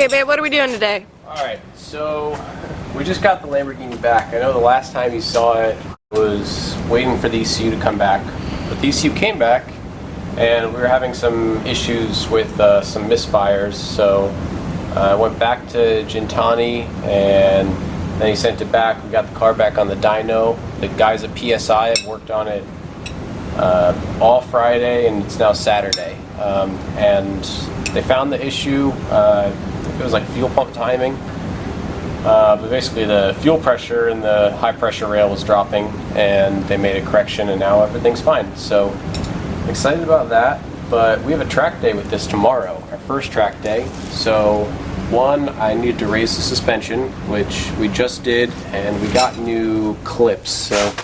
Hey babe, what are we doing today? Alright, so we just got the Lamborghini back. I know the last time you saw it was waiting for the ECU to come back. But the ECU came back and we were having some issues with some misfires. So I went back to Gintani and then he sent it back. We got the car back on the dyno. The guys at PSI have worked on it all Friday and it's now Saturday. And they found the issue. It was like fuel pump timing. But basically the fuel pressure in the high pressure rail was dropping and they made a correction and now everything's fine. So I'm excited about that, but we have a track day with this tomorrow, our first track day. So one, I need to raise the suspension, which we just did, and we got new clips. So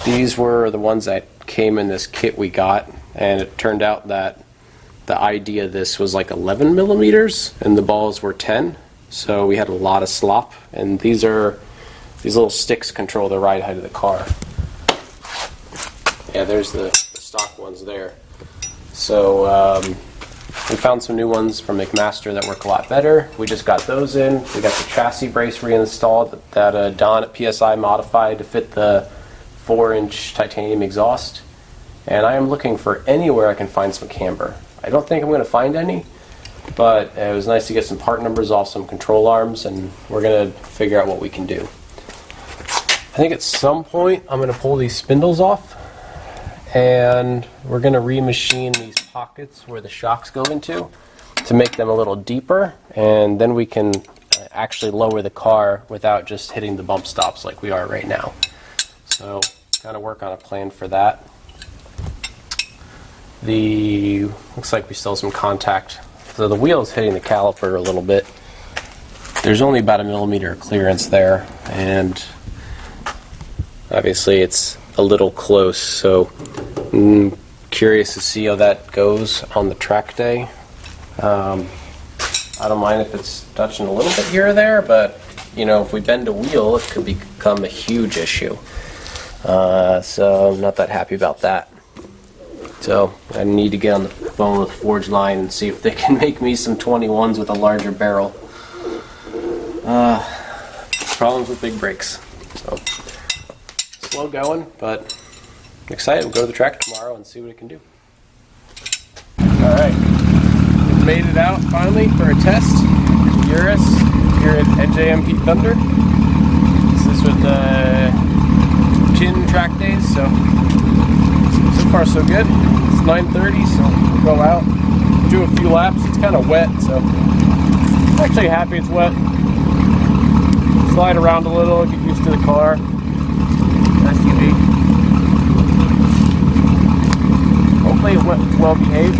these were the ones that came in this kit we got, and it turned out that the idea of this was like 11 millimeters and the balls were 10. So we had a lot of slop, and these little sticks control the ride height of the car. Yeah, there's the stock ones there. So we found some new ones from McMaster that work a lot better. We just got those in. We got the chassis brace reinstalled that Don at PSI modified to fit the 4-inch titanium exhaust. And I am looking for anywhere I can find some camber. I don't think I'm going to find any, but it was nice to get some part numbers off some control arms, and we're going to figure out what we can do. I think at some point I'm going to pull these spindles off, and we're going to remachine these pockets where the shocks go into to make them a little deeper, and then we can actually lower the car without just hitting the bump stops like we are right now. So got to work on a plan for that. Looks like we still have some contact. So the wheel's hitting the caliper a little bit. There's only about 1 millimeter of clearance there, and obviously it's a little close, so I'm curious to see how that goes on the track day. I don't mind if it's touching a little bit here or there, but you know, if we bend a wheel, it could become a huge issue. So I'm not that happy about that. So I need to get on the phone with Forge Line and see if they can make me some 21s with a larger barrel. Problems with big brakes. So slow going, but I'm excited. We'll go to the track tomorrow and see what it can do. Alright, we made it out finally for a test. Urus here at NJMP Thunder. This is with the Chin track days, so far so good. It's 9:30, so we'll go out, do a few laps. It's kind of wet, so I'm actually happy it's wet. Slide around a little, get used to the car. SUV. Hopefully it's well behaved.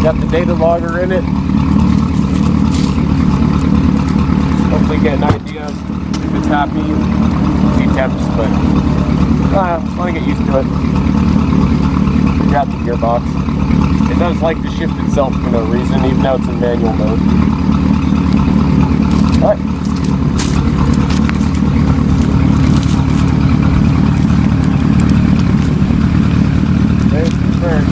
Got the data logger in it. Hopefully get an idea if it's happy, feed temps, but I want to get used to it. Figure out the gearbox. It does like to shift itself for no reason, even though it's in manual mode. Alright. There's the turn.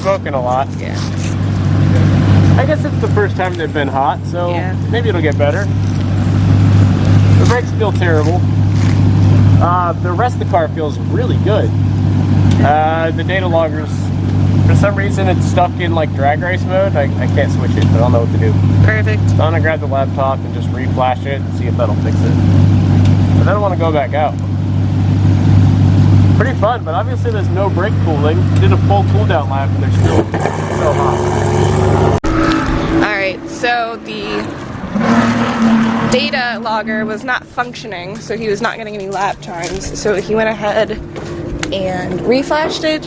smoking a lot. Yeah. I guess it's the first time they've been hot, so Yeah. maybe it'll get better. The brakes feel terrible. The rest of the car feels really good. The data loggers, for some reason it's stuck in like drag race mode. I can't switch it, but I don't know what to do. Perfect. So I'm gonna grab the laptop and just reflash it and see if that'll fix it. But I don't want to go back out. Pretty fun, but obviously there's no brake cooling. Did a full cool down lap and they're still so hot. Alright, so the data logger was not functioning, so he was not getting any lap times. So he went ahead and reflashed it,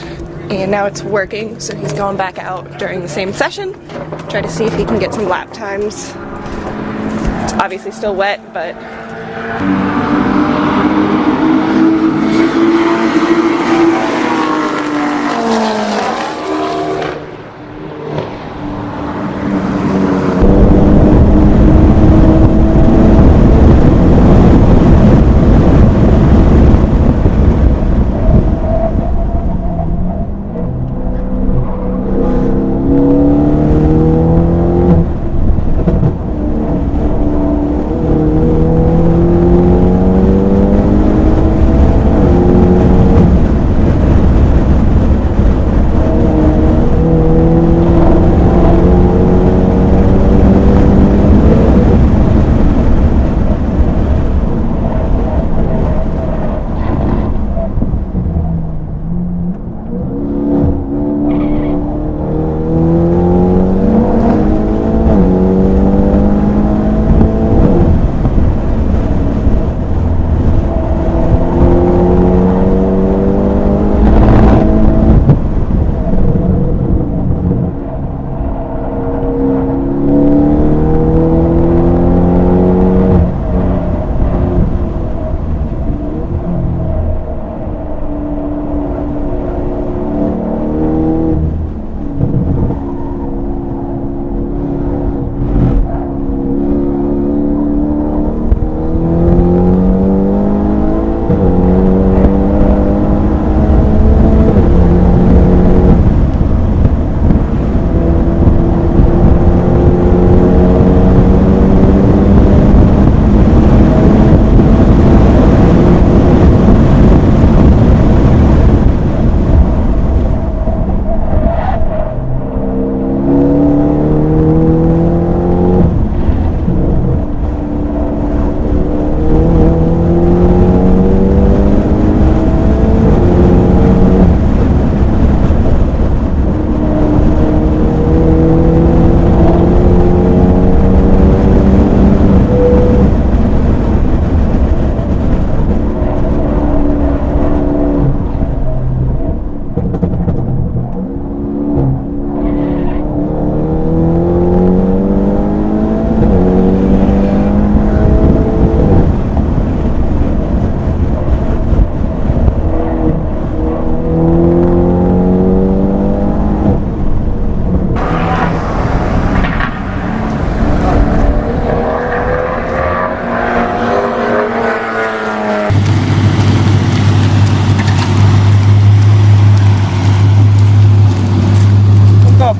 and now it's working. So he's going back out during the same session, try to see if he can get some lap times. It's obviously still wet, but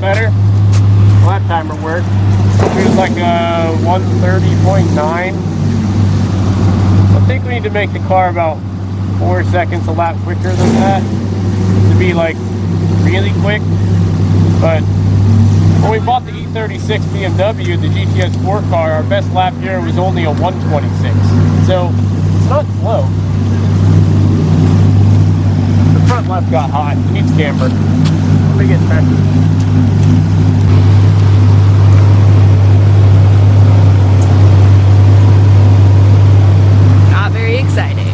better. Lap timer worked. It was like 130.9. I think we need to make the car about 4 seconds a lap quicker than that to be like really quick. But when we bought the E36 BMW, the GTS Sport car, our best lap here was only a 126. So it's not slow. The front left got hot. It needs camber. Let me get back. not very exciting.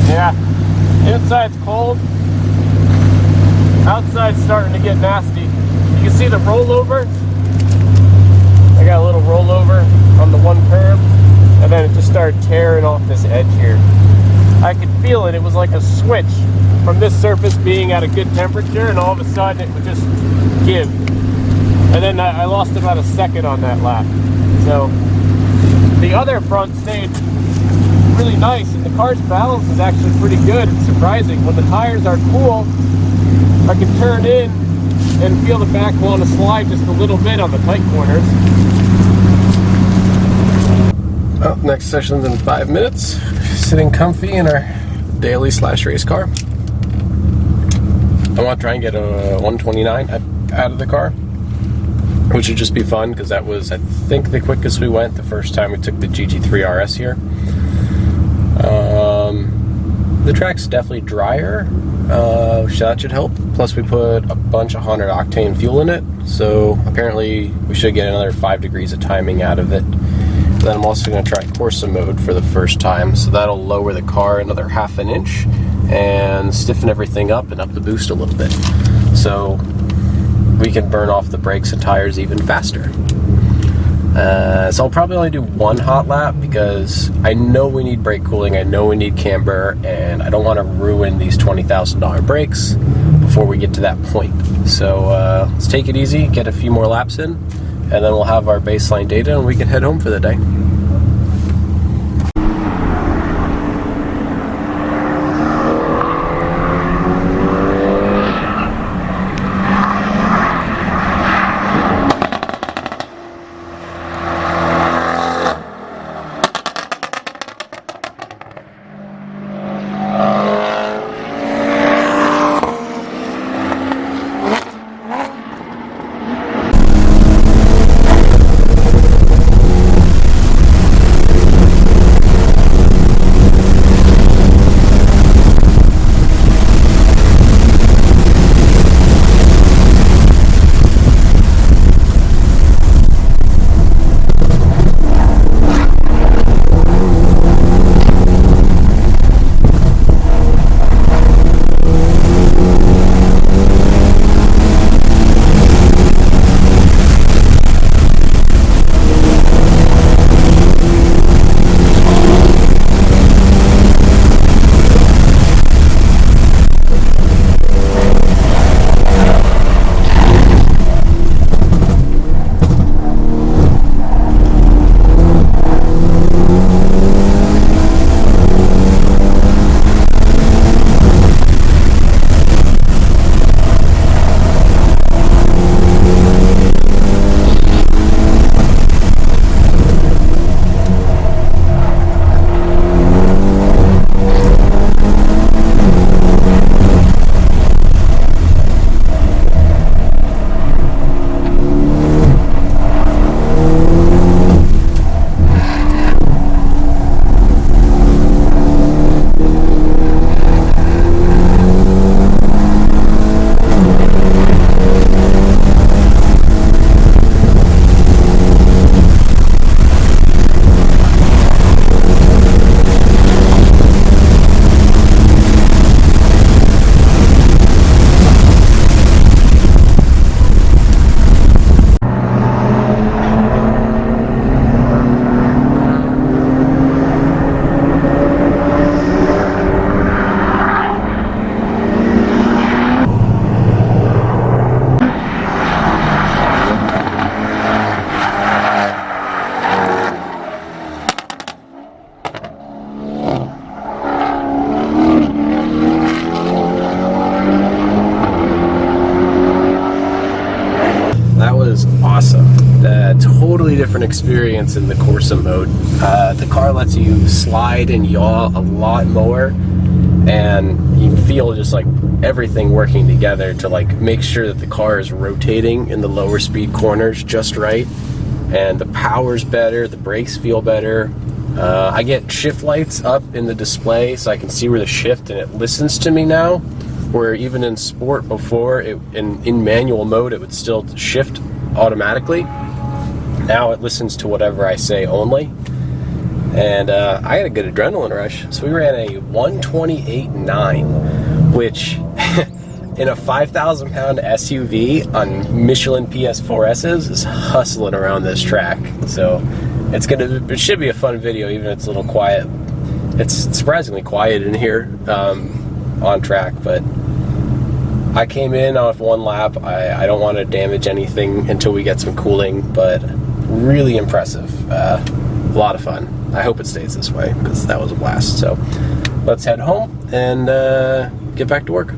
Yeah, inside's cold, outside's starting to get nasty. You can see the rollover. I got a little rollover on the one curb, and then it just started tearing off this edge here. I could feel it. It was like a switch from this surface being at a good temperature, and all of a sudden it would just give. And then I lost about a second on that lap. So the other front stayed really nice, and the car's balance is actually pretty good. It's surprising. When the tires are cool, I can turn in and feel the back want to slide just a little bit on the tight corners. Oh, next session's in 5 minutes. Sitting comfy in our daily / race car. I want to try and get a 129 out of the car, which would just be fun because that was, I think, the quickest we went the first time we took the GT3 RS here. The track's definitely drier, so that should help. Plus we put a bunch of 100 octane fuel in it, so apparently we should get another 5 degrees of timing out of it. Then I'm also going to try Corsa mode for the first time, so that'll lower the car another ½ an inch and stiffen everything up and up the boost a little bit, so we can burn off the brakes and tires even faster. So I'll probably only do 1 hot lap because I know we need brake cooling, I know we need camber, and I don't want to ruin these $20,000 brakes before we get to that point. So let's take it easy, get a few more laps in, and then we'll have our baseline data and we can head home for the day. Totally different experience in the Corsa mode. The car lets you slide and yaw a lot more, and you feel just like everything working together to like make sure that the car is rotating in the lower speed corners just right, and the power's better, the brakes feel better. I get shift lights up in the display so I can see where the shift, and it listens to me now, where even in sport before, in manual mode it would still shift automatically. Now it listens to whatever I say only, and I had a good adrenaline rush. So we ran a 128.9, which in a 5,000 pound SUV on Michelin PS4Ss is hustling around this track. So it should be a fun video, even if it's a little quiet. It's surprisingly quiet in here on track, but I came in off 1 lap. I don't want to damage anything until we get some cooling, but really impressive. a lot of fun. I hope it stays this way because that was a blast. So let's head home and get back to work.